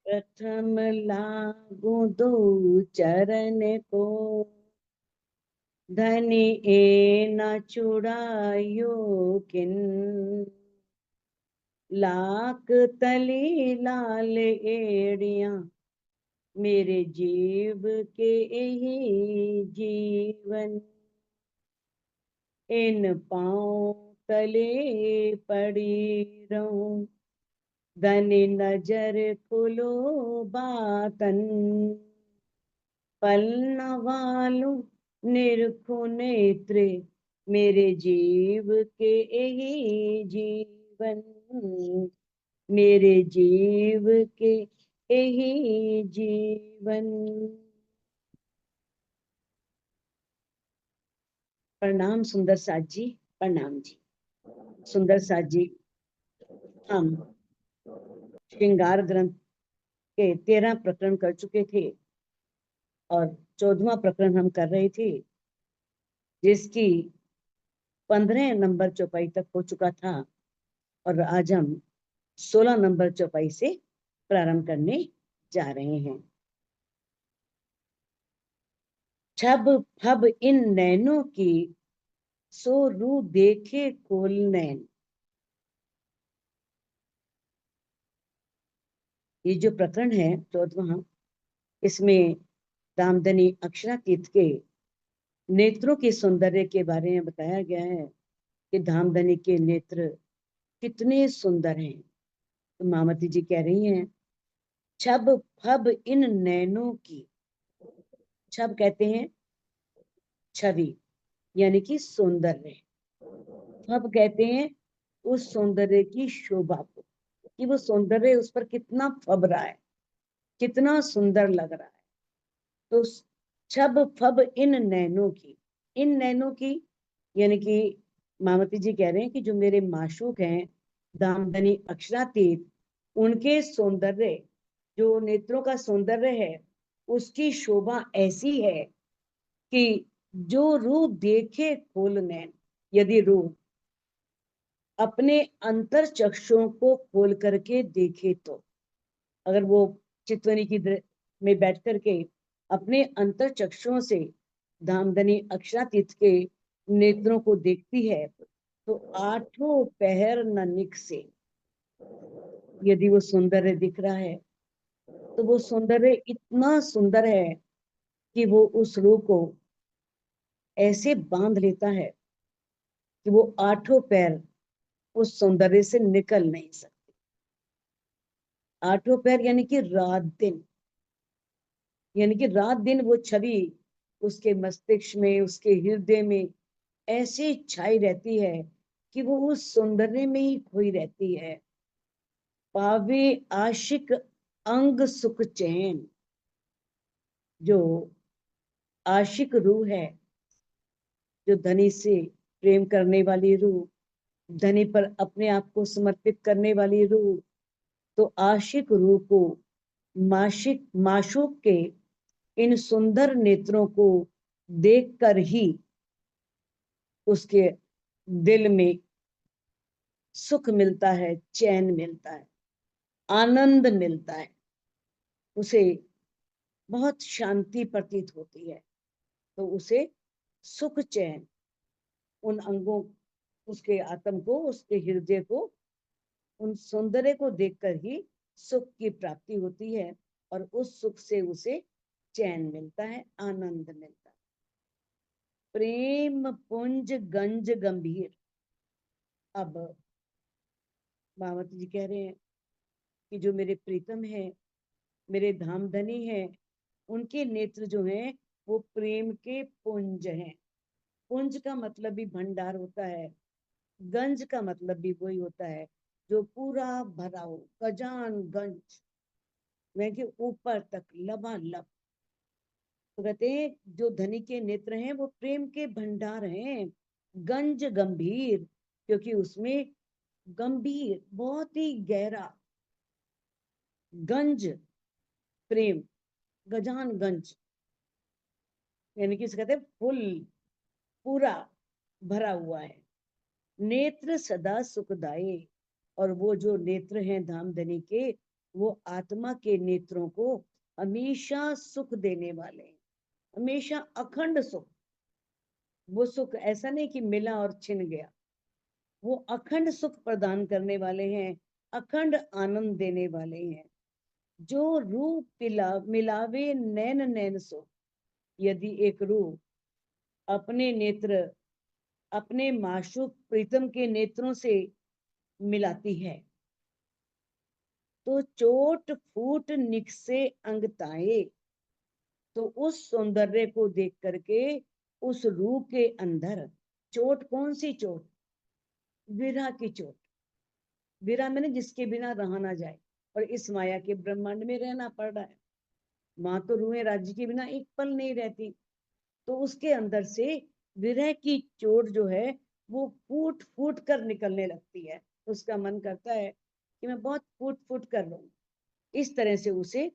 प्रथम लागू दो चरण को, धनी ए न छुड़ायो किन। लाख तली लाल एड़िया, मेरे जीव के यही जीवन। इन पाँव तले पड़ी रहूं, धनी नजर खुलो बातन। पलना वालू निरखु नेत्र, मेरे जीव के यही जीवन। मेरे जीव के यही जीवन। प्रणाम सुंदर साथ जी, प्रणाम जी। सुंदर साथ जी, हम श्रृंगार ग्रंथ के 13 प्रकरण कर चुके थे और 14वां प्रकरण हम कर रहे थे, जिसकी 15 नंबर चौपाई तक हो चुका था और आज हम 16 नंबर चौपाई से प्रारंभ करने जा रहे हैं। छब फब इन नैनों की, सो रू देखे खोल नैन। ये जो प्रकरण है 14वां, इसमें दामदनी अक्षरातीत के नेत्रों के सौंदर्य के बारे में बताया गया है कि धामधनी के नेत्र कितने सुंदर हैं। तो मामती जी कह रही हैं, छब फब इन नैनों की। छब कहते हैं छवि, यानी कि सौंदर्य। फब कहते हैं उस सौंदर्य की शोभा को, कि वो सौंदर्य उस पर कितना फब रहा है, कितना सुंदर लग रहा है। तो छब फब इन नैनों की, इन नैनों की यानी कि मामती जी कह रहे हैं कि जो मेरे माशूक हैं दामदनी अक्षरातीत, उनके सौंदर्य, जो नेत्रों का सौंदर्य है, उसकी शोभा ऐसी है कि जो रूह देखे खोल नैन। यदि रूह अपने अंतर चक्षुओं को खोल करके देखे, तो अगर वो चितवनी की में बैठ करके अपने अंतर चक्षुओं से धामधनी अक्षरातीत के नेत्रों को देखती है, तो आठों पहर न निकसे। यदि वो सौंदर्य दिख रहा है तो वो सौंदर्य इतना सुंदर है कि वो उस रूह को ऐसे बांध लेता है कि वो आठों पैर उस सौंदर्य से निकल नहीं सकते। आठों पैर यानी कि रात दिन, यानी कि रात दिन वो छवि उसके मस्तिष्क में, उसके हृदय में ऐसे छाई रहती है कि वो उस सौंदर्य में ही खोई रहती है। पावे आशिक अंग सुख चैन। जो आशिक रूह है, जो धनी से प्रेम करने वाली रूह, धनी पर अपने आप को समर्पित करने वाली रूह, तो आशिक रूह को माशूक के इन सुंदर नेत्रों को देखकर ही उसके दिल में सुख मिलता है, चैन मिलता है, आनंद मिलता है, उसे बहुत शांति प्रतीत होती है। तो उसे सुख चैन, उन अंगों, उसके आत्म को, उसके हृदय को, उन सौंदर्य को देखकर ही सुख की प्राप्ति होती है और उस सुख से उसे चैन मिलता है, आनंद मिलता है। प्रेम पुंज गंज गंभीर। अब मावती जी कह रहे हैं कि जो मेरे प्रीतम है, मेरे धामधनी है, उनके नेत्र जो हैं वो प्रेम के पुंज हैं। पुंज का मतलब भी भंडार होता है, गंज का मतलब भी वही होता है जो पूरा भरा हो, गजान गंज, मैं कि ऊपर तक लबालब। तो कहते हैं जो धनी के नेत्र हैं वो प्रेम के भंडार हैं, गंज गंभीर, क्योंकि उसमें गंभीर, बहुत ही गहरा गंज, प्रेम, गजान गंज, यानी कि इसे कहते हैं फुल, पूरा भरा हुआ है। नेत्र सदा सुखदायी, और वो जो नेत्र हैं धामधनी के, वो आत्मा के नेत्रों को हमेशा सुख देने वाले हैं, हमेशा अखंड सुख। वो सुख ऐसा नहीं कि मिला और छिन गया, वो अखंड सुख प्रदान करने वाले हैं, अखंड आनंद देने वाले हैं। जो रूप मिलावे नैन नैन सो, यदि एक रूह अपने नेत्र अपने माशूक प्रीतम के नेत्रों से मिलाती है, तो चोट फूट निकसे अंगताए, तो उस सौंदर्य को देख करके उस रूह के अंदर चोट, कौन सी चोट? विरह की चोट। विरह मैंने जिसके बिना रहा ना जाए, और इस माया के ब्रह्मांड में रहना पड़ रहा है। माँ तो रूहें राज्य के बिना एक पल नहीं रहती, तो उसके अंदर से विरह की चोट जो है वो फूट फूट कर निकलने लगती है। उसका मन करता है कि मैं बहुत फूट फूट कर लूं। इस तरह से उसे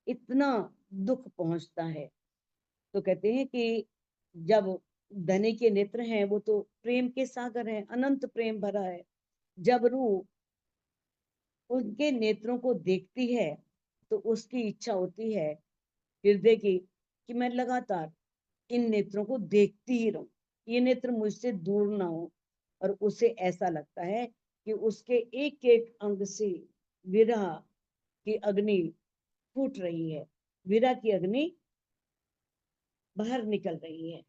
इतना दुख पहुंचता है। तो कहते हैं कि जब धनी के नेत्र हैं वो तो प्रेम के सागर हैं, अनंत प्रेम भरा है। जब रूह उनके नेत्रों को देखती है तो उसकी इच्छा होती है हृदय की कि मैं लगातार इन नेत्रों को देखती ही रहूं, ये नेत्र मुझसे दूर ना हो। और उसे ऐसा लगता है कि उसके एक एक अंग से विरह की अग्नि फूट रही है, विरह की अग्नि बाहर निकल रही है।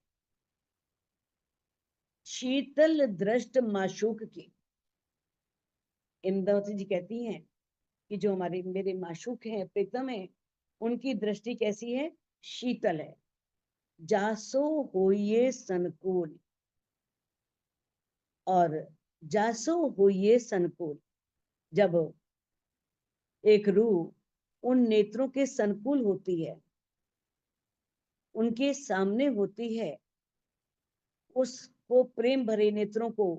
शीतल दृष्ट माशूक की, इंद्रावती जी कहती हैं कि जो हमारे मेरे माशूक हैं, प्रीतम है, उनकी दृष्टि कैसी है? शीतल है। जासो होइए संकुल, और जासो होइए संकुल, जब एक रूह उन नेत्रों के संकुल होती है, उनके सामने होती है, उसको प्रेम भरे नेत्रों को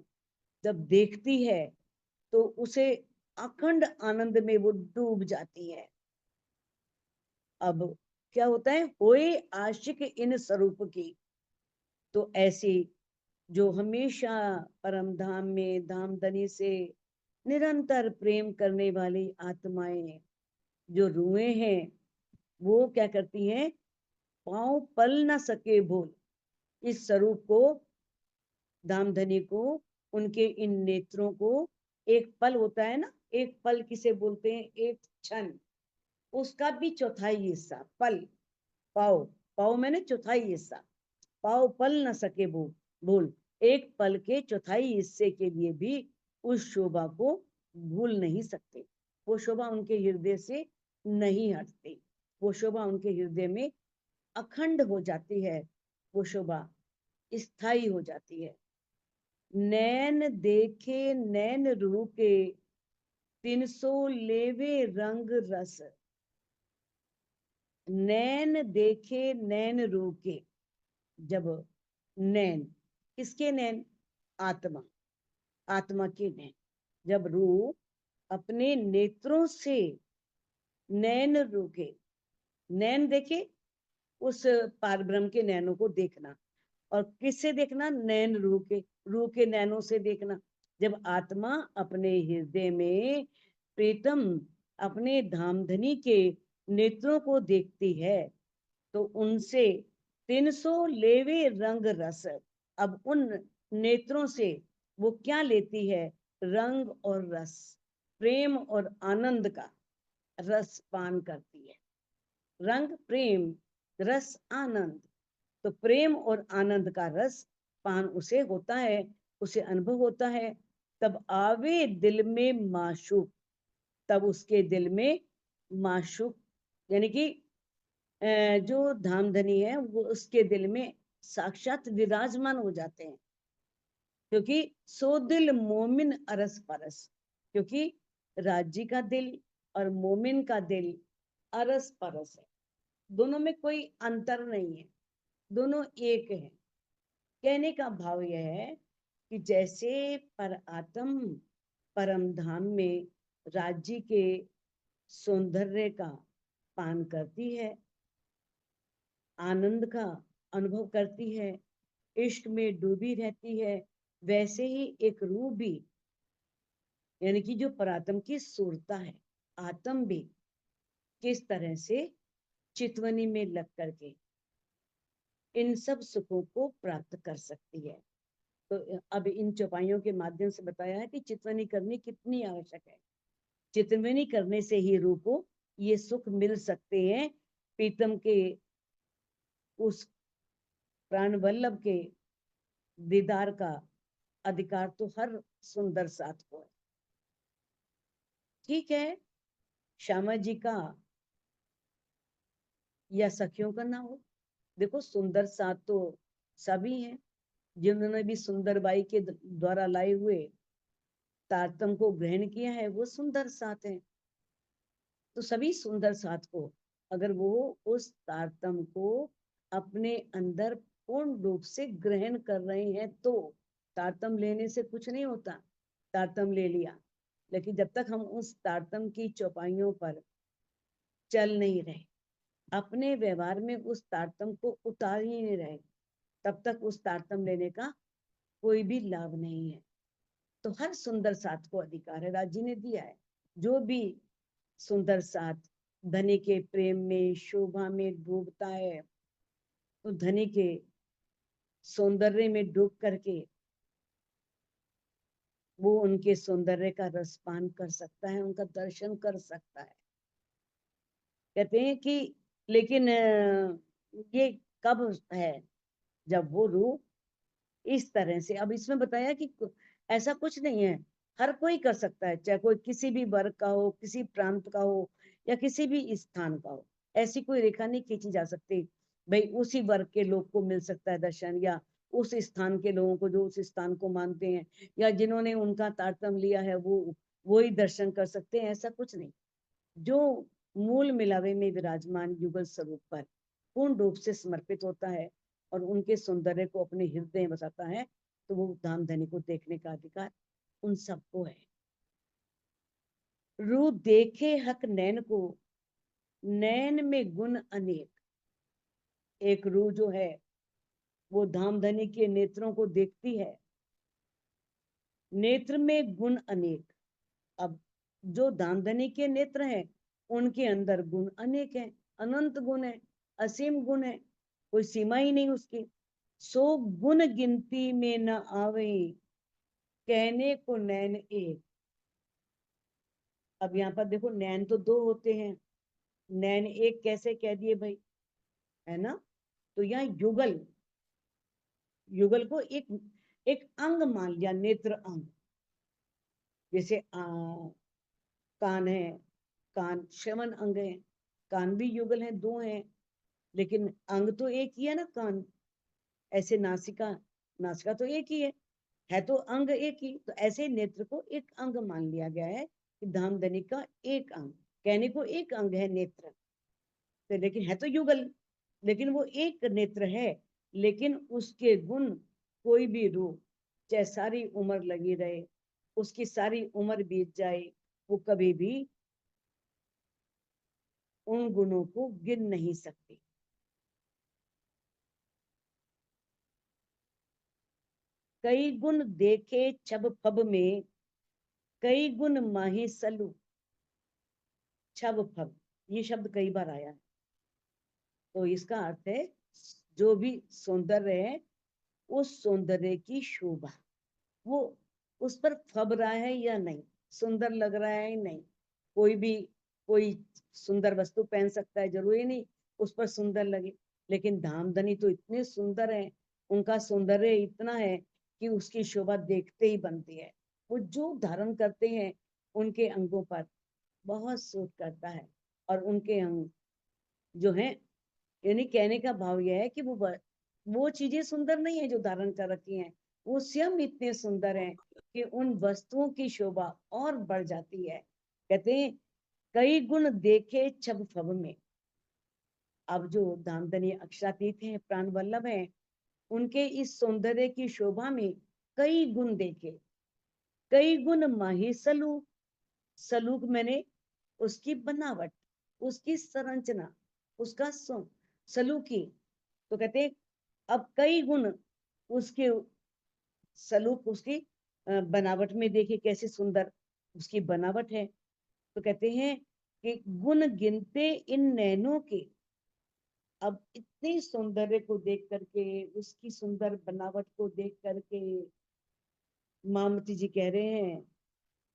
जब देखती है तो उसे अखंड आनंद में वो डूब जाती है। अब क्या होता है? होए आशिक इन स्वरूप की, तो ऐसी जो हमेशा परम धाम में धामधनी से निरंतर प्रेम करने वाली आत्माएं, जो रूहें हैं, वो क्या करती हैं? पांव पल न सके भूल, इस स्वरूप को, धामधनी को, उनके इन नेत्रों को, एक पल होता है ना, एक पल किसे बोलते हैं? एक क्षण, उसका भी चौथाई हिस्सा पल। पाओ, पाओ मैंने चौथाई हिस्सा, पाओ पल न सके भूल, भूल एक पल के चौथाई हिस्से के लिए भी उस शोभा को भूल नहीं सकते। वो शोभा उनके हृदय से नहीं हटती, वो शोभा उनके हृदय में अखंड हो जाती है, वो शोभा स्थायी हो जाती है। नैन देखे नैन रूके, 300 लेवे रंग रस, नैन देखे नैन रूके, जब नैन, किसके नैन? आत्मा, आत्मा के नैन, जब रूह अपने नेत्रों से नैन रूके, नैन देखे, उस पारब्रह्म के नैनों को देखना, और किससे देखना? नैन रूह के, रूह के नैनों से देखना। जब आत्मा अपने हृदय में प्रीतम अपने धामधनी के नेत्रों को देखती है तो उनसे 300 लेवे रंग रस, अब उन नेत्रों से वो क्या लेती है? रंग और रस, प्रेम और आनंद का रस पान करती है। रंग प्रेम, रस आनंद, तो प्रेम और आनंद का रस पान उसे होता है, उसे अनुभव होता है। तब आवे दिल में माशूक, तब उसके दिल में माशूक, यानी कि जो धामधनी है वो उसके दिल में साक्षात विराजमान हो जाते हैं। क्योंकि सो दिल मोमिन अरस परस, क्योंकि राजी का दिल और मोमिन का दिल अरस परस है, दोनों में कोई अंतर नहीं है, दोनों एक है। कहने का भाव यह है कि जैसे पर आत्म परम धाम में राज्य के सौंदर्य का पान करती है, आनंद का अनुभव करती है, इश्क में डूबी रहती है, वैसे ही एक रूह भी, यानी कि जो परात्म की सूरता है, आत्म भी किस तरह से चितवनी में लग करके इन सब सुखों को प्राप्त कर सकती है। तो अब इन चौपाइयों के माध्यम से बताया है कि चितवनी करनी कितनी आवश्यक है। चितवनी करने से ही रूह को ये सुख मिल सकते हैं। प्रीतम के उस प्राण वल्लभ के दीदार का अधिकार तो हर सुंदर साथ को है। ठीक है, श्यामा जी का या सखियों का ना हो, देखो सुंदर साथ तो सभी हैं, जिन्होंने भी सुंदर बाई के द्वारा लाए हुए तारतम को ग्रहण किया है, वो सुंदर साथ है। तो सभी सुंदर साथ को अगर वो उस तारतम को अपने अंदर पूर्ण रूप से ग्रहण कर रहे हैं, तो तारतम लेने से कुछ नहीं होता। तारतम ले लिया, लेकिन जब तक हम उस तारतम की चौपाइयों पर चल नहीं रहे, अपने व्यवहार में उस तारतम को उतार ही नहीं रहे, तब तक उस तारतम लेने का कोई भी लाभ नहीं है। तो हर सुंदर साथ को अधिकार है, राज जी ने दिया है। जो भी सुंदर साथ धनी के प्रेम में शोभा में डूबता है, तो धनी के सौंदर्य में डूब करके वो उनके सौंदर्य का रसपान कर सकता है, उनका दर्शन कर सकता है। कहते हैं कि लेकिन ये कब है, जब वो रूह इस तरह से, अब इसमें बताया कि ऐसा कुछ नहीं है, हर कोई कर सकता है, चाहे कोई किसी भी वर्ग का हो, किसी प्रांत का हो, या किसी भी स्थान का हो। ऐसी कोई रेखा नहीं खींची जा सकती भाई उसी वर्ग के लोग को मिल सकता है दर्शन, या उस स्थान के लोगों को जो उस स्थान को मानते हैं, या जिन्होंने उनका तारतम लिया है वो ही दर्शन कर सकते हैं, ऐसा कुछ नहीं। जो मूल मिलावे में विराजमान युगल स्वरूप पर पूर्ण रूप से समर्पित होता है और उनके सौंदर्य को अपने हृदय में बसाता है, तो वो धाम धनी को देखने का अधिकार उन सबको है। रू देखे हक नैन को, नैन में गुण अनेक। एक रू जो है वो धाम धनी के नेत्रों को देखती है, नेत्र में गुण अनेक। अब जो धाम धनी के नेत्र हैं, उनके अंदर गुण अनेक हैं, अनंत गुण है, असीम गुण है, कोई सीमा ही नहीं उसकी। सो गुण गिनती में न आवे, कहने को नैन एक। अब यहाँ पर देखो, नैन तो दो होते हैं, नैन एक कैसे कह दिए भाई, है ना। तो यहाँ युगल, युगल को एक एक अंग मान लिया, नेत्र अंग। जैसे कान है, कान श्रवण अंग है, कान भी युगल है, दो हैं, लेकिन अंग तो एक ही है ना कान। ऐसे नासिका, नासिका तो एक ही है तो अंग एक ही। तो ऐसे नेत्र को एक अंग मान लिया गया है कि धामधनी का एक अंग, कहने को एक अंग है नेत्र, तो लेकिन है तो युगल, लेकिन वो एक नेत्र है। लेकिन उसके गुण कोई भी रूप, चाहे सारी उम्र लगी रहे, उसकी सारी उम्र बीत जाए, वो कभी भी उन गुणों को गिन नहीं सकती। कई गुण देखे छब फब में, कई गुण माहे सलू। छब फब, ये शब्द कई बार आया है, तो इसका अर्थ है जो भी सौंदर्य है, उस सौंदर्य की शोभा, वो उस पर फब रहा है या नहीं, सुंदर लग रहा है या नहीं। कोई भी कोई सुंदर वस्तु पहन सकता है, जरूरी नहीं उस पर सुंदर लगे। लेकिन धामधनी तो इतने सुंदर है, उनका सौंदर्य इतना है कि उसकी शोभा देखते ही बनती है। वो जो धारण करते हैं उनके अंगों पर बहुत सूट करता है। और उनके अंग जो है, यानी कहने का भाव यह है कि वो चीजें सुंदर नहीं है जो धारण कर रखी हैं, वो स्वयं इतने सुंदर हैं कि उन वस्तुओं की शोभा और बढ़ जाती है। कहते हैं कई गुण देखे छब फब में। अब जो धामधनी अक्षरातीत हैं, प्राण वल्लभ हैं, उनके इस सौंदर्य की शोभा में कई गुण देखे। कई गुण माही सलूक, सलूक मैंने उसकी बनावट, उसकी संरचना, उसका सलूकी। तो कहते हैं अब कई गुण उसके सलूक, उसकी बनावट में देखिए कैसे सुंदर उसकी बनावट है। तो कहते हैं कि गुण गिनते इन नैनों के। अब इतनी सौंदर्य को देख करके, उसकी सुंदर बनावट को देख करके मामती जी कह रहे हैं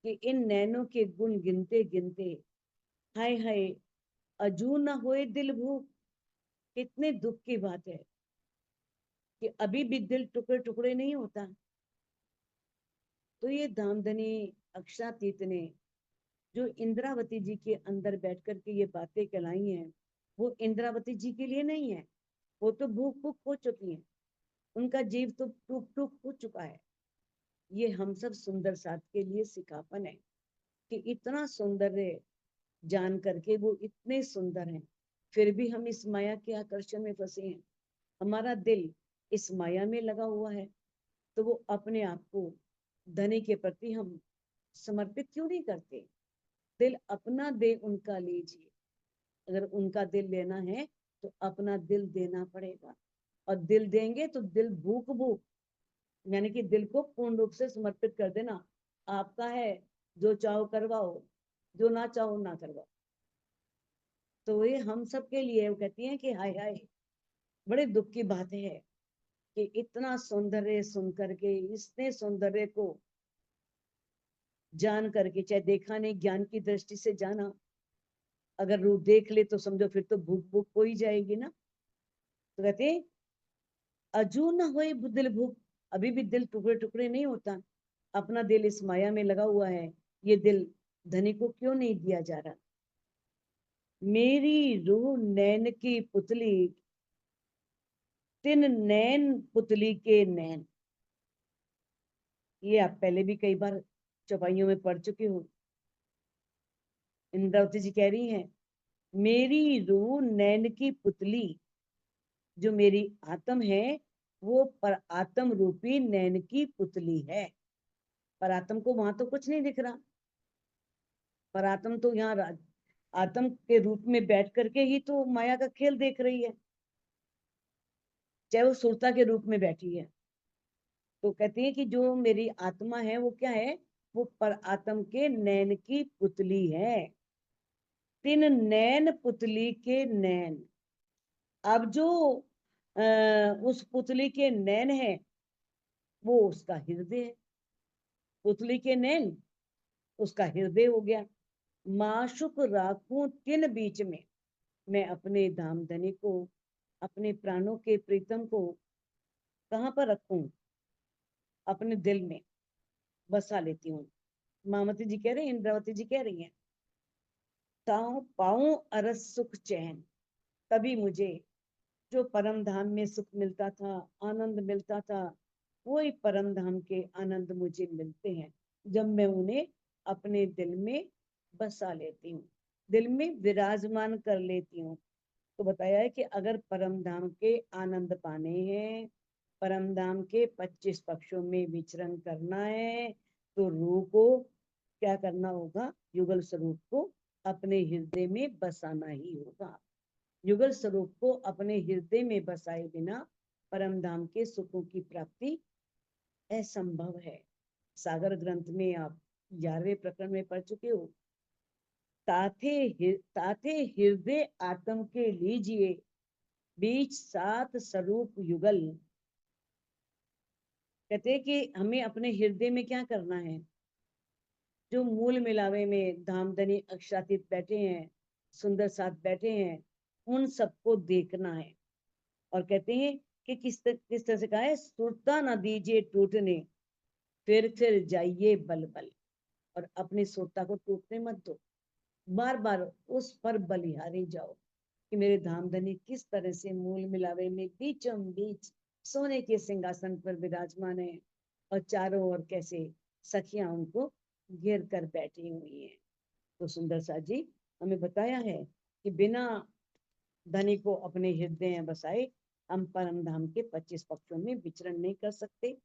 कि इन नैनों के गुण गिनते गिनते हाय हाय अजू न होए दिल भूख। कितने दुख की बात है कि अभी भी दिल टुकड़े टुकड़े नहीं होता। तो ये धामधनी अक्षरातीत ने जो इंद्रावती जी के अंदर बैठ कर के ये बातें कहलाई हैं, वो इंद्रावती जी के लिए नहीं है। वो तो भूख भूख हो चुकी हैं, उनका जीव तो टूक टूक हो चुका है। ये हम सब सुंदर साथ के लिए सिखापन है कि इतना सौंदर्य जान करके वो इतने सुंदर हैं, फिर भी हम इस माया के आकर्षण में फंसे हैं। हमारा दिल इस माया में लगा हुआ है, तो वो अपने आप को धनी के प्रति हम समर्पित क्यों नहीं करते? दिल अपना दे उनका लीजिए। अगर उनका दिल लेना है तो अपना दिल देना पड़ेगा, और दिल देंगे तो दिल भूख भूख, यानी कि दिल को पूर्ण रूप से समर्पित कर देना। आपका है, जो चाहो करवाओ, जो ना चाहो ना करवाओ। तो ये हम सब के लिए वो कहती हैं कि हाय हाय, बड़े दुख की बात है कि इतना सौंदर्य सुन करके, इतने सौंदर्य को जान करके, चाहे देखा नहीं, ज्ञान की दृष्टि से जाना, अगर रूप देख ले तो समझो फिर तो भूख भूख हो ही जाएगी ना। तो कहते अजू न होए दिल भूख, अभी भी दिल टुकड़े टुकड़े नहीं होता। अपना दिल इस माया में लगा हुआ है, ये दिल धनी को क्यों नहीं दिया जा रहा? मेरी रूह नैन की पुतली, तिन नैन पुतली के नैन। ये आप पहले भी कई बार चौपाइयों में पढ़ चुके हो। इंद्रावती जी कह रही हैं, मेरी रूह नैन की पुतली, जो मेरी आत्म है वो पर आत्म रूपी नैन की पुतली है। पर आत्म को वहां तो कुछ नहीं दिख रहा, पर आत्म तो यहाँ आत्म के रूप में बैठ करके ही तो माया का खेल देख रही है, चाहे वो सुरता के रूप में बैठी है। तो कहती है कि जो मेरी आत्मा है वो क्या है? वो पर आत्म के नैन की पुतली है। तिन नैन पुतली के नैन। अब जो उस पुतली के नैन है वो उसका हृदय है। पुतली के नैन उसका हृदय हो गया। माशुक राखूं तिन बीच में, मैं अपने धामधनी को, अपने प्राणों के प्रीतम को कहाँ पर रखूं? अपने दिल में बसा लेती हूँ। मामती जी कह रहे हैं, इंद्रावती जी कह रही हैं, ताऊ पाऊं अरस सुख चैन। तभी मुझे जो परम धाम में सुख मिलता था, आनंद मिलता था, वही परम धाम के आनंद मुझे मिलते हैं जब मैं उन्हें अपने दिल में बसा लेती हूँ, दिल में विराजमान कर लेती हूँ। तो बताया है कि अगर परम धाम के आनंद पाने हैं, परम धाम के 25 पक्षों में विचरण करना है, तो रूह को क्या करना होगा? युगल स्वरूप को अपने हृदय में बसाना ही होगा। युगल स्वरूप को अपने हृदय में बसाए बिना परम धाम के सुखों की प्राप्ति असंभव है। सागर ग्रंथ में आप 11वें प्रकरण में पढ़ चुके हो। ताथे हृदय आत्म के लीजिए, बीच सात स्वरूप युगल। कहते हैं कि हमें अपने हृदय में क्या करना है? जो मूल मिलावे में धामधनी अक्षरातीत बैठे हैं, सुंदर साथ बैठे हैं, उन सबको देखना है। और कहते हैं कि किस तरह से कहा है, सुरता न दीजिए टूटने, फिर जाइए बल बल। और अपनी सुरता को टूटने मत दो, बार बार उस पर बलिहारी जाओ कि मेरे धामधनी किस तरह से मूल मिलावे में बीचों बीच सोने के सिंहासन पर विराजमान है, और चारों ओर कैसे सखियां उनको घेर कर बैठी हुई हैं। तो सुंदर सा जी हमें बताया है कि बिना धनी को अपने हृदय में बसाए हम परम धाम के 25 पक्षों में विचरण नहीं कर सकते।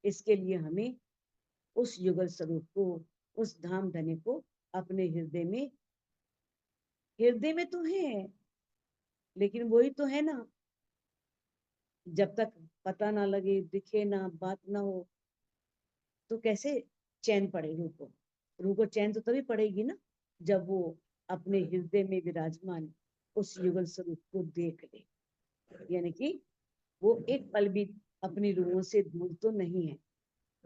इसके लिए हमें उस युगल स्वरूप को, उस धाम धनी को अपने हृदय में, हृदय में तो है लेकिन वही तो है ना जब तक पता ना लगे, दिखे ना, बात ना हो, तो कैसे चैन पड़े रूह को? रूह को चैन तो तभी पड़ेगी ना जब वो अपने हृदय में विराजमान उस युगल स्वरूप को देख ले। यानी कि वो एक पल भी अपनी रूहों से दूर तो नहीं है।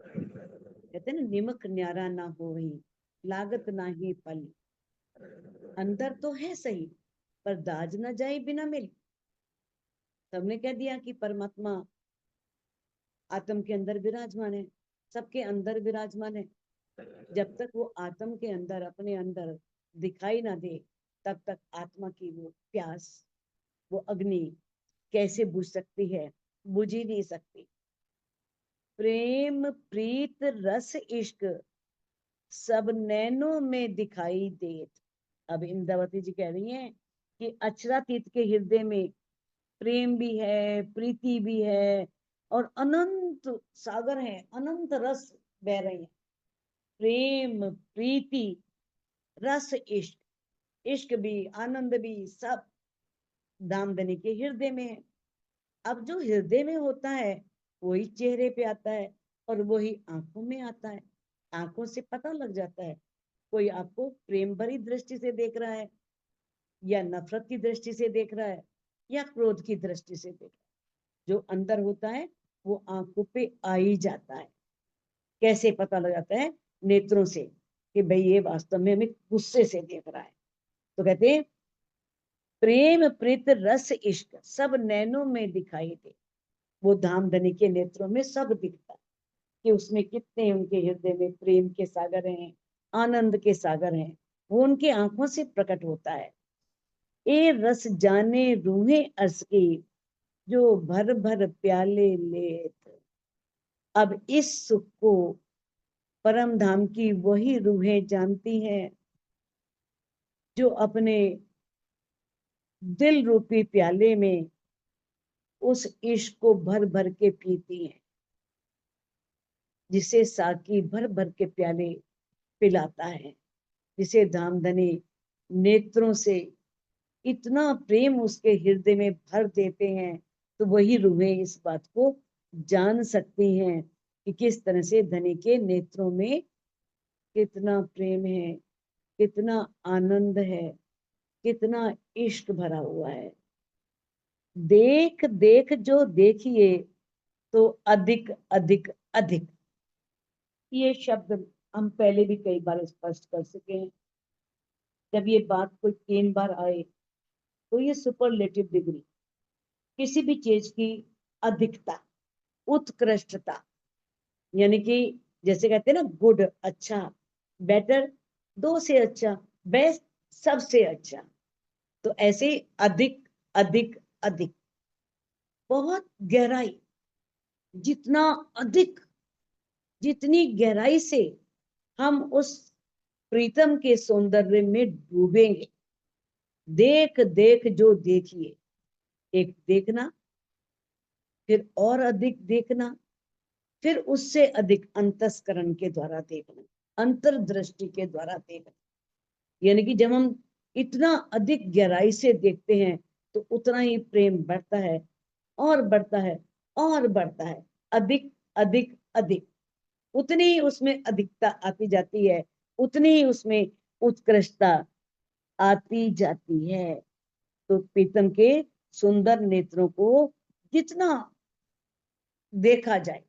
कहते हैं ना, निमक न्यारा ना हो ही, लागत ना ही पल। अंदर तो है सही, पर दाज न जाए बिना मिल। सबने कह दिया कि परमात्मा आत्म के अंदर विराजमान है, सबके अंदर विराजमान है। जब तक वो आत्म के अंदर, अपने अंदर दिखाई ना दे, तब तक आत्मा की वो प्यास, वो अग्नि कैसे बुझ सकती है? बुझ ही नहीं सकती। प्रेम प्रीत रस इश्क सब नैनों में दिखाई देत। अब इंद्रावती जी कह रही हैं कि अक्षरातीत के हृदय में प्रेम भी है, प्रीति भी है, और अनंत सागर है, अनंत रस बह रहे हैं। प्रेम प्रीति रस इश्क, इश्क भी, आनंद भी, सब दामदनी के हृदय में है। अब जो हृदय में होता है वही चेहरे पे आता है और वही आंखों में आता है। आंखों से पता लग जाता है, कोई आपको प्रेम भरी दृष्टि से देख रहा है, या नफरत की दृष्टि से देख रहा है, या क्रोध की दृष्टि से देख रहा है। जो अंदर होता है वो आंखों पे आ ही जाता है। कैसे पता लग जाता है? नेत्रों से, कि भाई ये वास्तव में हमें गुस्से से देख रहा है। तो कहते हैं प्रेम प्रीत रस इश्क सब नैनों में दिखाई दे। वो धामधनी के नेत्रों में सब दिखता है कि उसमें कितने उनके हृदय में प्रेम के सागर हैं, आनंद के सागर हैं। वो उनकी आंखों से प्रकट होता है। ए रस जाने रूहें अर्ज की, जो भर भर प्याले लेत। अब इस सुख को परम धाम की वही रूहें जानती हैं जो अपने दिल रूपी प्याले में उस इश्क को भर भर के पीती हैं, जिसे साकी भर भर के प्याले पिलाता है, जिसे धामधनी नेत्रों से इतना प्रेम उसके हृदय में भर देते हैं। तो वही रूहें इस बात को जान सकती हैं कि किस तरह से धनी के नेत्रों में कितना प्रेम है, कितना आनंद है, कितना इश्क भरा हुआ है। देख देख जो देखिए तो अधिक अधिक अधिक, ये शब्द हम पहले भी कई बार स्पष्ट कर चुके हैं। जब ये बात कोई 3 बार आए तो ये सुपरलेटिव डिग्री, किसी भी चीज की अधिकता, उत्कृष्टता, यानी कि जैसे कहते हैं ना गुड, अच्छा, बेटर, दो से अच्छा, बेस्ट, सबसे अच्छा। तो ऐसे अधिक अधिक अधिक, बहुत गहराई, जितना अधिक, जितनी गहराई से हम उस प्रीतम के सौंदर्य में डूबेंगे। देख देख जो देखिए, एक देखना, फिर और अधिक देखना, फिर उससे अधिक अंतस्करण के द्वारा देखना, अंतर्दृष्टि के द्वारा देखना। यानी कि जब हम इतना अधिक गहराई से देखते हैं तो उतना ही प्रेम बढ़ता है, और बढ़ता है, और बढ़ता है, अधिक अधिक अधिक। उतनी ही उसमें अधिकता आती जाती है, उतनी ही उसमें उत्कृष्टता आती जाती है। तो प्रीतम के सुंदर नेत्रों को जितना देखा जाए,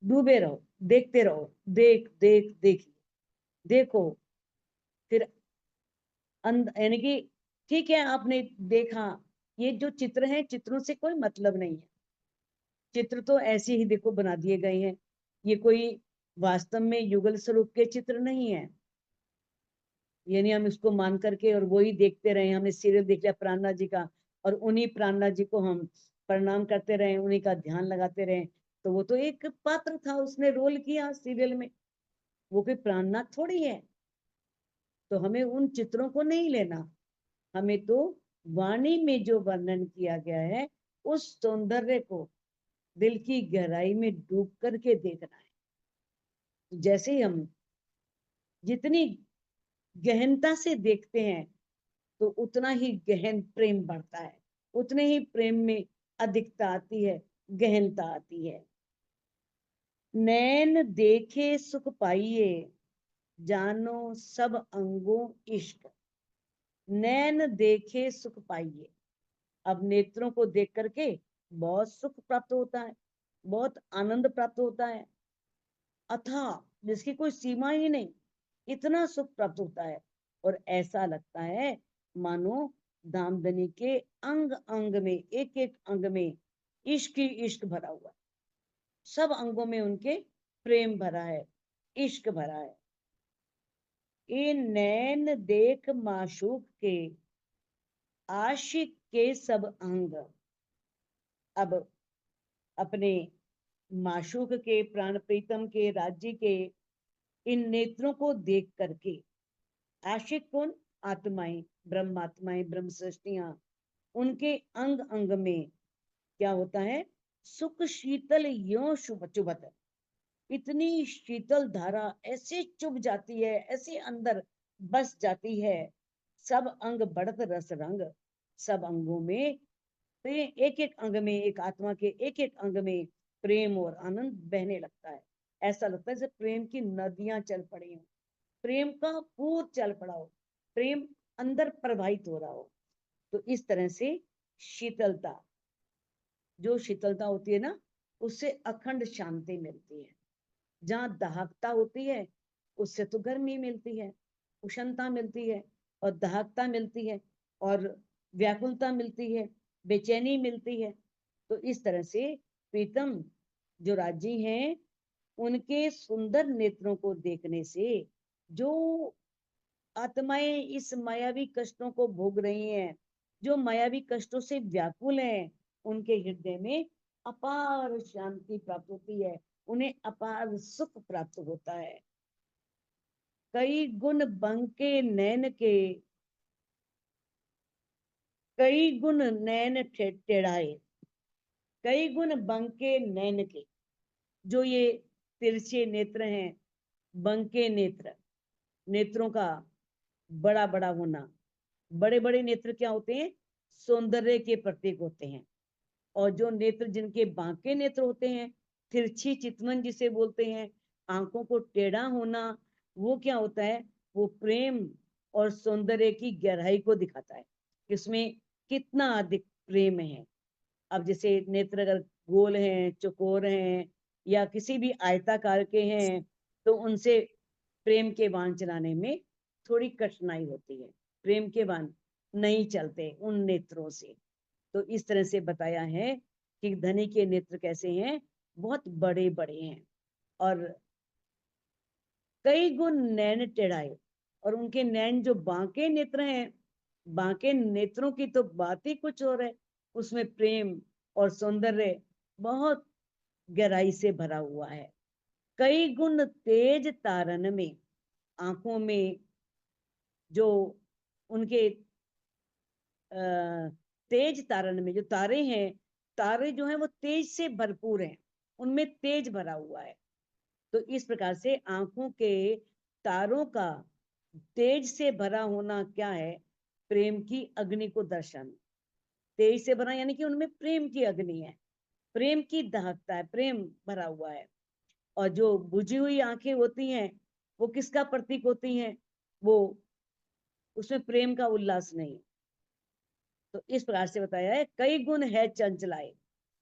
डूबे रहो, देखते रहो, देख देख देखिए, देखो, फिर यानी कि ठीक है आपने देखा, ये जो चित्र हैं, चित्रों से कोई मतलब नहीं है। चित्र तो ऐसे ही देखो बना दिए गए हैं, ये कोई वास्तव में युगल स्वरूप के चित्र नहीं है। यानी हम इसको मान करके और वही देखते रहे, हमने सीरियल देख लिया प्राणनाथ जी का, और उन्हीं प्राणनाथ जी को हम प्रणाम करते रहे, उन्हीं का ध्यान लगाते रहे। तो वो तो एक पात्र था, उसने रोल किया सीरियल में, वो कोई प्राणनाथ थोड़ी है। तो हमें उन चित्रों को नहीं लेना, हमें तो वाणी में जो वर्णन किया गया है उस सौंदर्य को दिल की गहराई में डूब करके देखना है। तो जैसे ही हम जितनी गहनता से देखते हैं तो उतना ही गहन प्रेम बढ़ता है, उतने ही प्रेम में अधिकता आती है, गहनता आती है। नैन देखे सुख पाइए, जानो सब अंगों इश्क। नैन देखे सुख पाइए। अब नेत्रों को देख करके बहुत सुख प्राप्त होता है, बहुत आनंद प्राप्त होता है, अथाह, जिसकी कोई सीमा ही नहीं, इतना सुख प्राप्त होता है। और ऐसा लगता है मानो धामधनी के अंग अंग में, एक एक अंग में इश्क ही इश्क भरा हुआ है। सब अंगों में उनके प्रेम भरा है, इश्क भरा है। ये नैन देख माशूक के, आशिक के सब अंग। अब अपने माशूक के, प्राण प्रीतम के, राज्य के इन नेत्रों को देख करके, आशिक कौन? आत्माएं, ब्रह्मात्माएं, ब्रह्म सृष्टियां, उनके अंग अंग में क्या होता है? सुख शीतल यो शुभ चुभत। इतनी शीतल धारा ऐसे चुभ जाती है, ऐसे अंदर बस जाती है। सब अंग बढ़त रस रंग। सब अंगों में, एक एक अंग में, एक आत्मा के एक एक अंग में प्रेम और आनंद बहने लगता है। ऐसा लगता है जैसे प्रेम की नदियां चल पड़ी हो, प्रेम का पूर चल पड़ा हो, प्रेम अंदर प्रवाहित हो रहा हो। तो इस तरह से शीतलता, जो शीतलता होती है ना, उससे अखंड शांति मिलती है। जहाँ दाहकता होती है उससे तो गर्मी मिलती है, उष्णता मिलती है, और दाहकता मिलती है, और व्याकुलता मिलती है, बेचैनी मिलती है। तो इस तरह से प्रीतम जो राजी हैं, उनके सुंदर नेत्रों को देखने से जो आत्माएं इस मायावी कष्टों को भोग रही हैं, जो मायावी कष्टों से व्याकुल हैं, उनके हृदय में अपार शांति प्राप्त होती है, उन्हें अपार सुख प्राप्त होता है। कई गुण बंके नैन के, कई गुण नैन टेढ़ाए। कई गुण बंके नैन के, जो ये तिरछे नेत्र हैं, बंके नेत्र, नेत्रों का बड़ा बड़ा होना। बड़े बड़े नेत्र क्या होते हैं? सौंदर्य के प्रतीक होते हैं। और जो नेत्र, जिनके बांके नेत्र होते हैं, तिरछी चितवन जिसे बोलते हैं, आंखों को टेढ़ा होना, वो क्या होता है? वो प्रेम और सौंदर्य की गहराई को दिखाता है, इसमें कितना अधिक प्रेम है। अब जैसे नेत्र अगर गोल हैं, चौकोर हैं, या किसी भी आयताकार के हैं, तो उनसे प्रेम के बाण चलाने में थोड़ी कठिनाई होती है, प्रेम के बाण नहीं चलते उन नेत्रों से। तो इस तरह से बताया है कि धनी के नेत्र कैसे हैं? बहुत बड़े बड़े हैं। और कई गुण नैन टेढ़ाए, और उनके नैन जो बांके नेत्र हैं, बांके नेत्रों की तो बात ही कुछ और है। उसमें प्रेम और सौंदर्य बहुत गहराई से भरा हुआ है। कई गुण तेज तारन में, आंखों में जो उनके तेज तारन में जो तारे हैं, तारे जो हैं वो तेज से भरपूर हैं, उनमें तेज भरा हुआ है। तो इस प्रकार से आंखों के तारों का तेज से भरा होना क्या है? प्रेम की अग्नि को दर्शन। तेज से भरा यानी कि उनमें प्रेम की अग्नि है, प्रेम की दहकता है, प्रेम भरा हुआ है। और जो बुझी हुई आंखें होती हैं, वो किसका प्रतीक होती हैं? वो, उसमें प्रेम का उल्लास नहीं। तो इस प्रकार से बताया है, कई गुण है चंचलाए,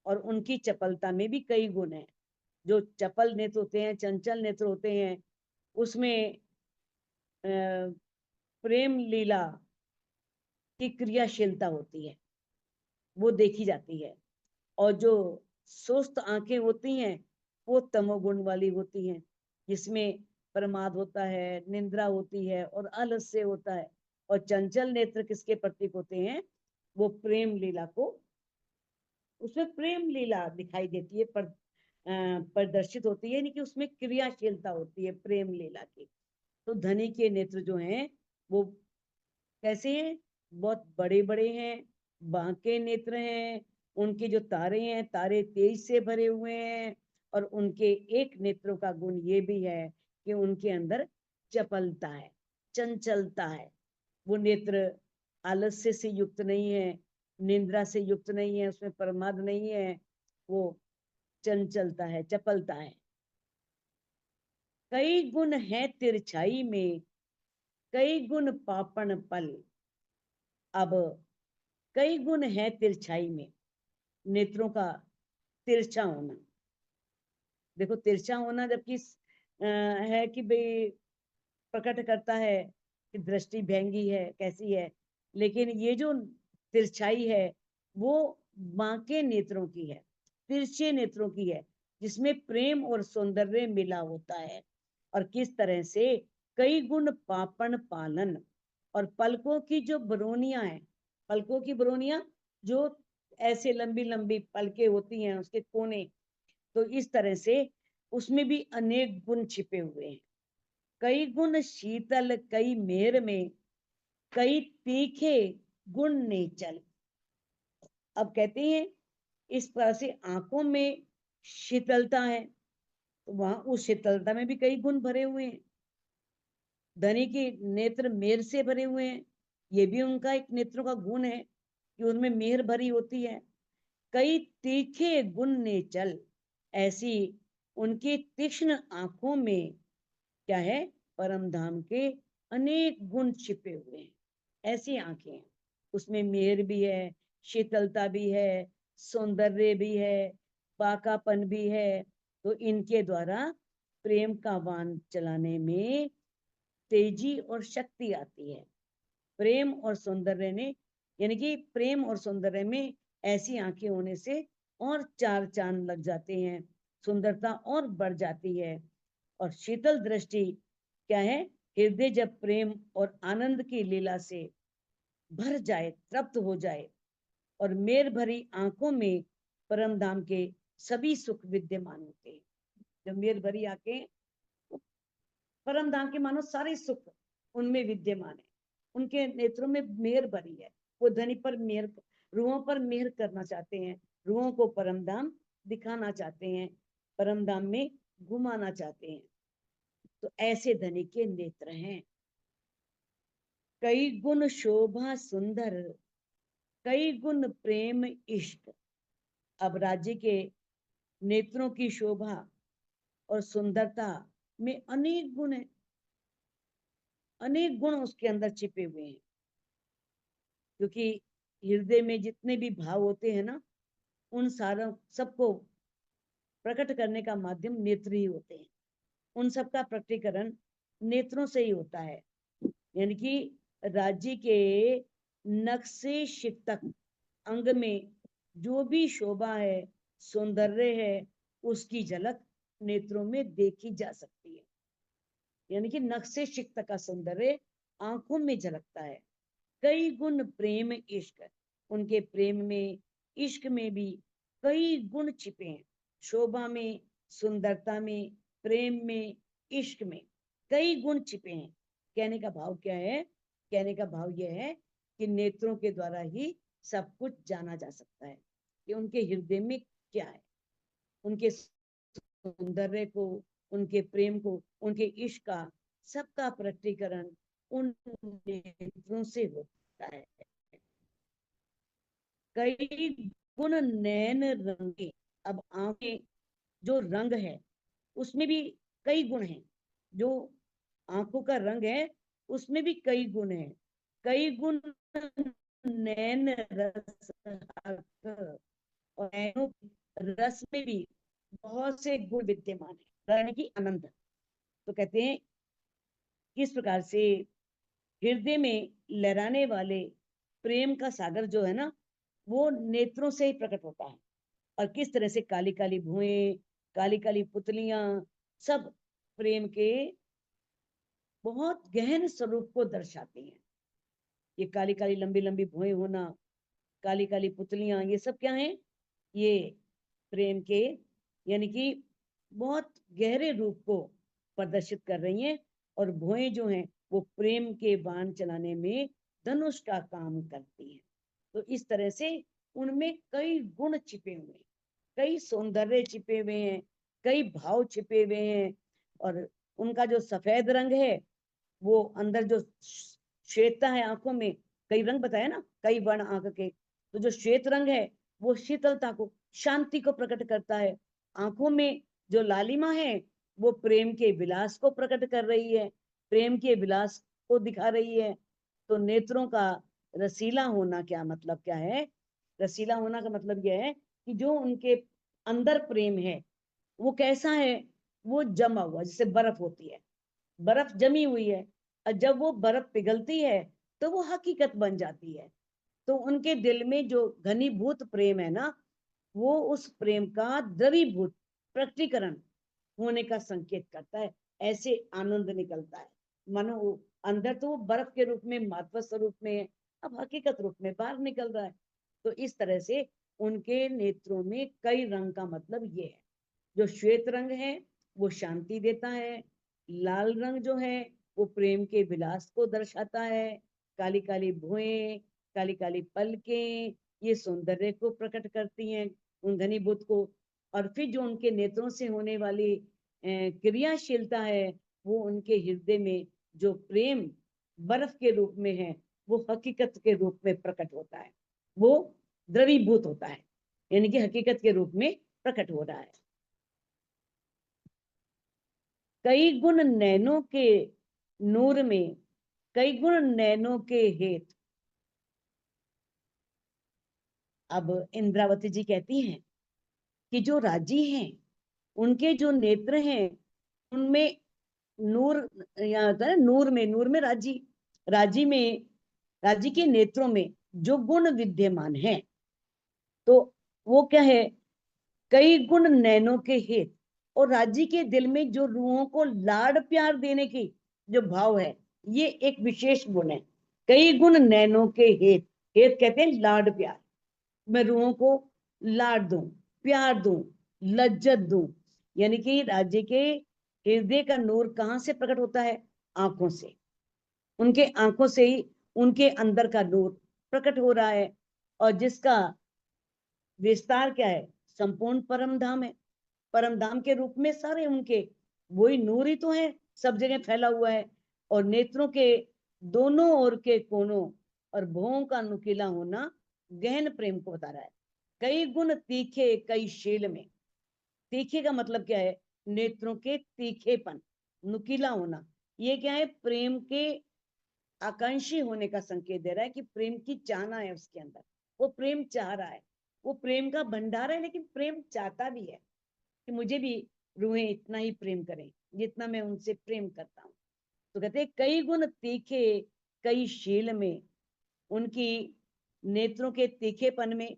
और उनकी चपलता में भी कई गुण है। जो चपल नेत्र होते हैं, चंचल नेत्र होते हैं, उसमें प्रेम लीला की क्रियाशीलता होती है, वो देखी जाती है। और जो सुस्त आंखें होती हैं, वो तमोगुण वाली होती हैं, जिसमें प्रमाद होता है, निंद्रा होती है, और आलस्य होता है। और चंचल नेत्र किसके प्रतीक होते हैं? वो प्रेम लीला को, उसमें प्रेम लीला दिखाई देती है, प्रदर्शित होती है, यानी कि उसमें क्रियाशीलता होती है प्रेम लीला की। तो धनी के नेत्र जो हैं वो कैसे हैं? बहुत बड़े बड़े हैं, बांके नेत्र हैं, उनके जो तारे हैं, तारे तेज से भरे हुए हैं। और उनके एक नेत्रों का गुण ये भी है कि उनके अंदर चपलता है, चंचलता है। वो नेत्र आलस्य से युक्त नहीं है, निंद्रा से युक्त नहीं है, उसमें प्रमाद नहीं है, वो चंचलता है, चपलता है। कई गुण है तिरछाई में, कई गुण पापन पल। अब कई गुण है तिरछाई में, नेत्रों का तिरछा होना। देखो तिरछा होना जबकि है कि भाई प्रकट करता है कि दृष्टि भैंगी है, कैसी है, लेकिन ये जो तिरछाई है वो माँ के नेत्रों की है, तिरछे नेत्रों की है, जिसमें प्रेम और सौंदर्य मिला होता है। और किस तरह से कई गुण पापन पालन, और पलकों की जो बरोनियां हैं, पलकों की बरोनियां जो ऐसे लंबी लंबी पलके होती हैं, उसके कोने, तो इस तरह से उसमें भी अनेक गुण छिपे हुए हैं। कई गुण शीतल कई मेर में, कई तीखे गुण नेचल। अब कहते हैं इस तरह से आंखों में शीतलता है, तो वहां उस शीतलता में भी कई गुण भरे हुए हैं। धनी के नेत्र मेर से भरे हुए हैं, ये भी उनका एक नेत्रों का गुण है कि उनमें मेहर भरी होती है। कई तीखे गुण नेचल, ऐसी उनकी तीक्ष्ण आंखों में क्या है, परम धाम के अनेक गुण छिपे हुए हैं। ऐसी आंखें हैं, उसमें मेहर भी है, शीतलता भी है, सौंदर्य भी है, पाकापन भी है। तो इनके द्वारा प्रेम का बाण चलाने में तेजी और शक्ति आती है। प्रेम और सौंदर्य ने, यानी कि प्रेम और सौंदर्य में ऐसी आंखें होने से और चार चांद लग जाते हैं, सुंदरता और बढ़ जाती है। और शीतल दृष्टि क्या है, हृदय जब प्रेम और आनंद की लीला से भर जाए, तृप्त हो जाए, और मेर भरी आंखों में परम धाम के सभी सुख विद्यमान होते हैं। जब मेर भरी आंखें, परम धाम के मानो सारे सुख उनमें विद्यमान है, उनके नेत्रों में मेहर भरी है। वो धनी पर मेहर, रूहों पर मेहर करना चाहते हैं, रूहों को परम धाम दिखाना चाहते हैं, परम धाम में घुमाना चाहते हैं। तो ऐसे धनी के नेत्र हैं। कई गुण शोभा सुंदर, कई गुण प्रेम इश्क। अब राज्य के नेत्रों की शोभा और सुंदरता में अनेक गुण है, अनेक गुण उसके अंदर छिपे हुए हैं। क्योंकि हृदय में जितने भी भाव होते हैं ना, उन सारों सबको प्रकट करने का माध्यम नेत्र ही होते हैं। उन सब का प्रकटीकरण नेत्रों से ही होता है। यानी कि राज्य के नख से शिख तक अंग में जो भी शोभा है, सौंदर्य है, उसकी झलक नेत्रों में देखी जा सकती है। यानी कि नख से शिख तक का सौंदर्य आंखों में झलकता है। कई गुण प्रेम इश्क, उनके प्रेम में, इश्क में भी कई गुण छिपे हैं। शोभा में, सुंदरता में, प्रेम में, इश्क में कई गुण छिपे हैं। कहने का भाव क्या है, कहने का भाव यह है कि नेत्रों के द्वारा ही सब कुछ जाना जा सकता है कि उनके हृदय में क्या है। उनके सौंदर्य को, उनके प्रेम को, उनके इश्क का, सबका प्रकटीकरण उन नेत्रों से होता है। कई गुण नैन रंगे। अब आंखें जो रंग है उसमें भी कई गुण हैं। जो आंखों का रंग है उसमें भी कई गुण हैं। कई गुण नैन रस, और नैनों रस में भी बहुत से गुण विद्यमान है, यानी कि आनंद। तो कहते हैं किस प्रकार से हृदय में लहराने वाले प्रेम का सागर जो है ना, वो नेत्रों से ही प्रकट होता है। और किस तरह से काली काली भुएं, काली काली पुतलियां, सब प्रेम के बहुत गहन स्वरूप को दर्शाती हैं। ये काली काली लंबी लंबी भुएं होना, काली काली पुतलियां, ये सब क्या है, ये प्रेम के, यानी कि बहुत गहरे रूप को प्रदर्शित कर रही हैं। और भुएं जो हैं वो प्रेम के बाण चलाने में धनुष का काम करती हैं। तो इस तरह से उनमें कई गुण छिपे हुए हैं, कई सौंदर्य छिपे हुए हैं, कई भाव छिपे हुए हैं। और उनका जो सफेद रंग है, वो अंदर जो श्वेता है आंखों में, कई रंग बताया ना, कई वर्ण आंख के, तो जो श्वेत रंग है वो शीतलता को, शांति को प्रकट करता है। आंखों में जो लालिमा है वो प्रेम के विलास को प्रकट कर रही है, प्रेम के विलास को दिखा रही है। तो नेत्रों का रसीला होना क्या मतलब क्या है? रसीला होना का मतलब यह है कि जो उनके अंदर प्रेम है वो कैसा है? वो जमा हुआ, जैसे बर्फ होती है, बर्फ जमी हुई है, और जब वो बर्फ पिघलती है तो वो हकीकत बन जाती है। तो उनके दिल में जो घनीभूत प्रेम है ना, वो उस प्रेम का द्रवीभूत प्रकटीकरण होने का संकेत करता है। ऐसे आनंद निकलता है, मानो वो अंदर तो वो बर्फ के रूप में, महत्व स्वरूप में है, अब हकीकत रूप में बाहर निकल रहा है। तो इस तरह से उनके नेत्रों में कई रंग का मतलब ये है। जो श्वेत रंग है वो शांति देता है, लाल रंग जो है वो प्रेम के विलास को दर्शाता है, काली काली भुएं, काली काली पलकें, ये सौंदर्य को प्रकट करती हैं, उन घनीभूत को। और फिर जो उनके नेत्रों से होने वाली क्रियाशीलता है, वो उनके हृदय में जो प्रेम बर्फ के रूप में है वो हकीकत के रूप में प्रकट होता है, वो द्रवीभूत होता है, यानी कि हकीकत के रूप में प्रकट हो रहा है। कई गुण नैनों के नूर में, कई गुण नैनों के हेत। अब इंद्रावती जी कहती हैं कि जो राजी हैं उनके जो नेत्र हैं उनमें नूर, यहाँ होता है नूर में, नूर में राजी, राजी में, राजी के नेत्रों में जो गुण विद्यमान है, तो वो क्या है? कई गुण नैनों के हेत। और राजी के दिल में जो रूहों को लाड प्यार देने की जो भाव है, ये एक विशेष गुण है। कई गुण नैनों के हेत, हेत कहते हैं लाड प्यार। मैं रूहों को लाड दूं, प्यार दूं, लज्जत दूं, यानी कि राज्य के हृदय का नूर कहाँ से प्रकट होता है? आंखों से। उनके आंखों से ही उनके अंदर का नूर प्रकट हो रहा है, और जिसका विस्तार क्या है? संपूर्ण परम धाम है। परम धाम के रूप में सारे उनके वही नूर ही तो है, सब जगह फैला हुआ है। और नेत्रों के दोनों ओर के कोनों और भुवों का नुकीला होना गहन प्रेम को बता रहा है। कई गुण तीखे कई शील में। तीखे का मतलब क्या है? नेत्रों के तीखेपन, नुकीला होना, ये क्या है? प्रेम के आकांक्षी होने का संकेत दे रहा है कि प्रेम की चाहना है उसके अंदर, वो प्रेम चाह रहा है, वो प्रेम का भंडार है, लेकिन प्रेम चाहता भी है कि मुझे भी रूहें इतना ही प्रेम करें जितना मैं उनसे प्रेम करता हूँ। तो कहते हैं कई गुण तीखे कई शील में, उनकी नेत्रों के तीखेपन में,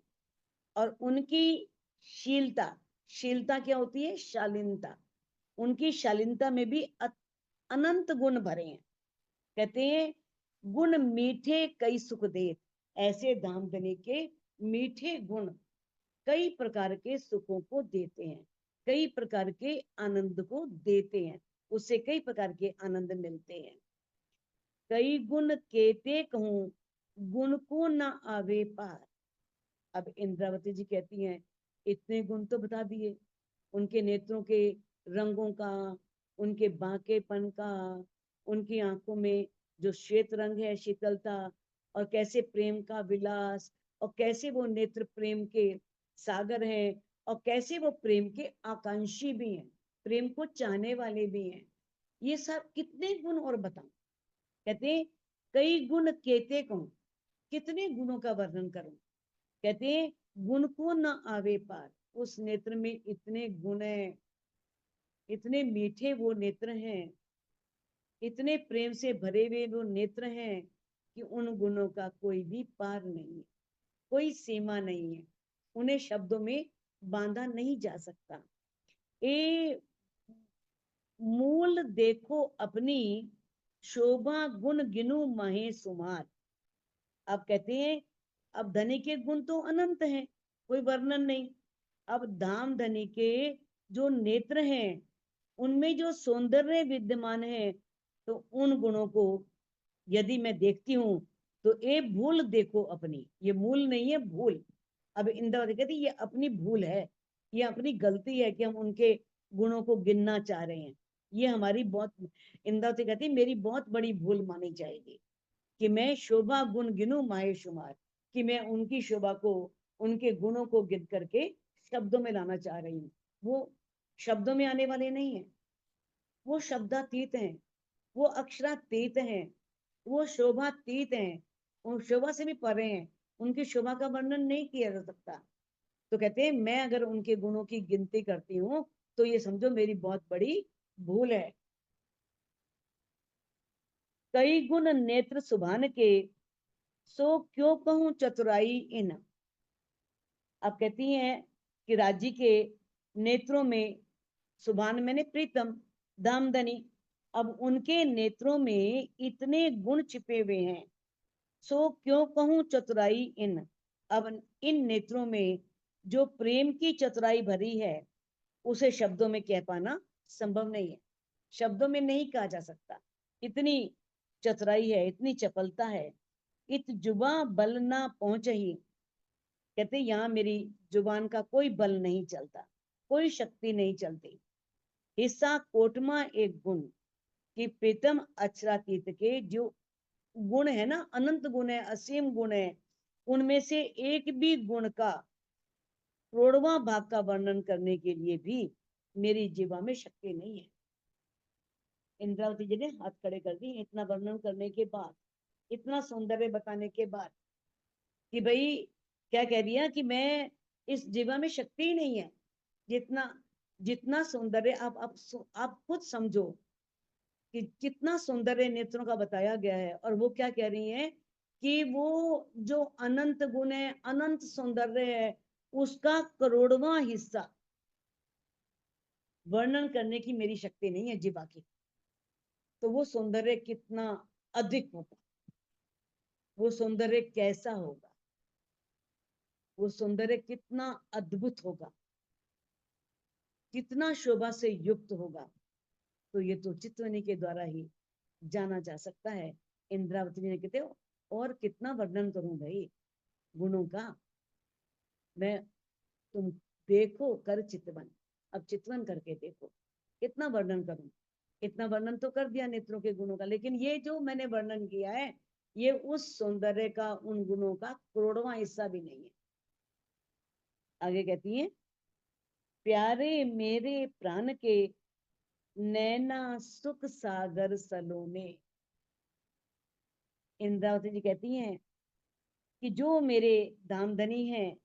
और उनकी शीलता, शीलता क्या होती है? शालीनता, उनकी शालीनता में भी अनंत गुण भरे हैं। कहते हैं गुण मीठे कई सुख देत। ऐसे धामधनी के मीठे गुण कई प्रकार के सुखों को देते हैं, कई प्रकार के आनंद को देते हैं, उससे कई प्रकार के आनंद मिलते हैं। कई गुण केते कहूं गुण को न आवे पार। अब इंद्रावती जी कहती हैं इतने गुण तो बता दिए, उनके नेत्रों के रंगों का, उनके बांकेपन का, उनकी आंखों में जो श्वेत रंग है, शीतलता, और कैसे प्रेम का विलास, और कैसे वो नेत्र प्रेम के सागर हैं, और कैसे वो प्रेम के आकांक्षी भी हैं, प्रेम को चाहने वाले भी हैं। ये सब कितने गुण और बताऊं? कहते हैं कई गुण केते कहूं, कितने गुणों का वर्णन करूं? कहते हैं गुण को न आवे पार। उस नेत्र में इतने गुण है, इतने मीठे वो नेत्र हैं, इतने प्रेम से भरे हुए वो नेत्र हैं कि उन गुणों का कोई भी पार नहीं है, कोई सीमा नहीं है, उन्हें शब्दों में बांधा नहीं जा सकता। ए मूल देखो अपनी शोभा गुण गिनु महे सुमार। अब कहते हैं अब धनी के गुण तो अनंत हैं, कोई वर्णन नहीं। अब धाम धनी के जो नेत्र हैं उनमें जो सौंदर्य विद्यमान है, तो उन गुणों को यदि मैं देखती हूँ तो ये भूल देखो अपनी, ये मूल नहीं है, भूल। अब इंद्रावती कहती ये अपनी भूल है, ये अपनी गलती है कि हम उनके गुणों को गिनना चाह रहे हैं। ये हमारी बहुत, इंद्रावती कहती मेरी बहुत बड़ी भूल मानी जाएगी कि मैं शोभा गुण गिनूं माहे शुमार। कि मैं उनकी शोभा को, उनके गुणों को गिन करके शब्दों में लाना चाह रही हूँ। वो शब्दों में आने वाले नहीं है, वो शब्दातीत हैं, वो अक्षरातीत हैं, वो शोभातीत हैं, वो शोभा से भी परे हैं। उनकी शोभा का वर्णन नहीं किया जा सकता। तो कहते हैं मैं अगर उनके गुणों की गिनती करती हूँ तो ये समझो मेरी बहुत बड़ी भूल है। कई गुण नेत्र सुभान के, सो क्यों कहूं चतुराई इन। अब कहती हैं कि राजी के नेत्रों में, सुभान मैंने प्रीतम, दामदनी, अब उनके नेत्रों में इतने गुण छिपे हुए हैं। सो क्यों कहूं चतुराई इन, अब इन नेत्रों में जो प्रेम की चतुराई भरी है उसे शब्दों में कह पाना संभव नहीं है, शब्दों में नहीं कहा जा सकता। इतनी चतुराई है, इतनी चपलता है। इत जुबा बल ना पहुंच ही, कहते यहाँ मेरी जुबान का कोई बल नहीं चलता, कोई शक्ति नहीं चलती। हिस्सा कोटमा एक गुण कि प्रीतम अक्षरातीत के जो गुण है ना, अनंत गुण है, असीम गुण है, उनमें से एक भी गुण का करोड़वां भाग का वर्णन करने के लिए भी मेरी जीवा में शक्ति नहीं है। इंद्रावती जी ने हाथ खड़े कर दी इतना वर्णन करने के बाद, इतना सौंदर्य बताने के बाद, कि भाई क्या कह दिया कि मैं, इस जीवा में शक्ति ही नहीं है। जितना जितना सौंदर्य आप खुद समझो कि कितना सौंदर्य नेत्रों का बताया गया है। और वो क्या कह रही है कि वो जो अनंत गुण है, अनंत सौंदर्य है, उसका करोड़वां हिस्सा वर्णन करने की मेरी शक्ति नहीं है जीवा की। तो वो सौंदर्य कितना अधिक होगा, वो सौंदर्य कैसा होगा, वो सौंदर्य कितना अद्भुत होगा, कितना शोभा से युक्त होगा। तो ये तो चित्रवनी के द्वारा ही जाना जा सकता है। इंद्रावती जी ने कहते हो और कितना वर्णन करूं भाई गुणों का। मैं, तुम देखो कर चितवन, अब चितवन करके देखो कितना वर्णन करूं। इतना वर्णन तो कर दिया नेत्रों के गुणों का, लेकिन ये जो मैंने वर्णन किया है ये उस सौंदर्य का, उन गुणों का करोड़वां हिस्सा भी नहीं है। आगे कहती है, प्यारे मेरे प्राण के नैना सुख सागर सलोने। इंद्रावती जी कहती हैं कि जो मेरे दामदनी हैं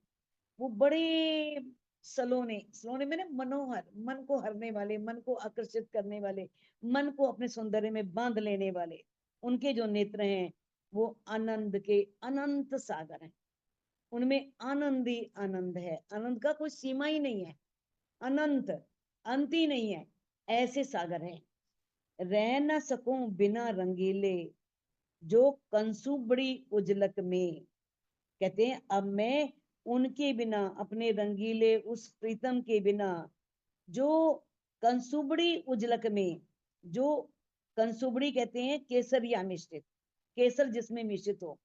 वो बड़े सलोने, सलोने में ना मनोहर, मन को हरने वाले, मन को आकर्षित करने वाले, मन को अपने सौंदर्य में बांध लेने वाले, उनके जो नेत्र हैं वो आनंद के अनंत सागर हैं। उनमें आनंद ही आनंद है, आनंद का कोई सीमा ही नहीं है, अनंत, अंत ही नहीं है, ऐसे सागर हैं। रह न सकूं बिना रंगीले, जो कंसुबड़ी उजलक में। कहते हैं अब मैं उनके बिना, अपने रंगीले उस प्रीतम के बिना, जो कंसुबड़ी उजलक में, जो कंसुबड़ी कहते हैं केसर या मिश्रित, केसर जिसमें मिश्रित हो,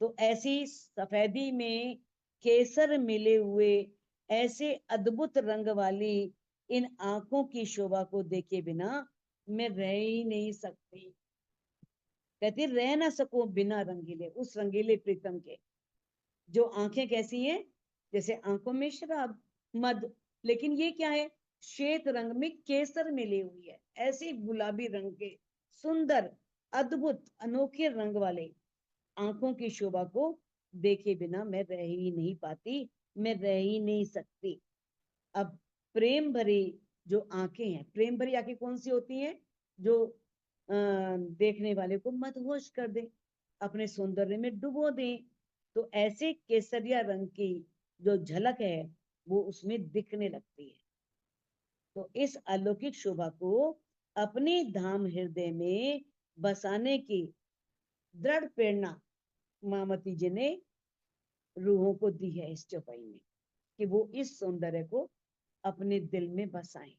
तो ऐसी सफेदी में केसर मिले हुए ऐसे अद्भुत रंग वाली इन आंखों की शोभा को देखे बिना मैं रह ही नहीं सकती। कहती रह ना सको बिना रंगीले, उस रंगीले प्रीतम के। जो आंखें कैसी हैं, जैसे आंखों में शराब, मद, लेकिन ये क्या है, श्वेत रंग में केसर मिली हुई है, ऐसे गुलाबी रंग के सुंदर अद्भुत अनोखे रंग वाले आंखों की शोभा को देखे बिना मैं रह ही नहीं पाती, मैं रह ही नहीं सकती। अब प्रेम भरी जो आंखें हैं, प्रेम भरी आंखें कौन सी होती हैं, जो देखने वाले को मदहोश कर दे, अपने सौंदर्य में डुबो दे। तो ऐसे केसरिया रंग की जो झलक है वो उसमें दिखने लगती है। तो इस अलौकिक शोभा को अपने धाम हृदय में बसाने की दृढ़ प्रेरणा मामती जी ने रूहों को दी है इस चौपाई में, कि वो इस सौंदर्य को अपने दिल में बसाएं।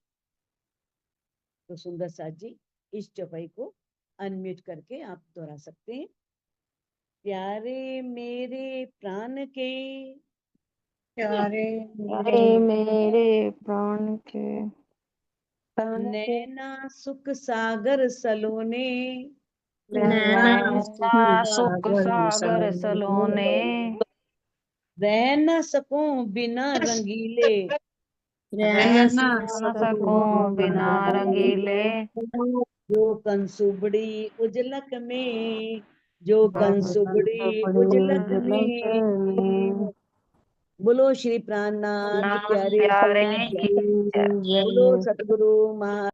तो सुंदर साथ जी इस चौपाई को अनम्यूट करके आप दोहरा सकते हैं। प्यारे मेरे प्राण के, प्यारे अरे मेरे प्राण के, नैना सुख सागर सलोने, नैना नैना सुख सागर सलोने, रह न सकूं बिना रंगीले, रह न न सकूं बिना रंगीले, जो कंसुबड़ी उजलक में, जो कंसुबड़ी उजलक में। बोलो श्री प्राणनाथ नाथ प्यारे प्यारे की की जय। जय। बोलो सतगुरु महा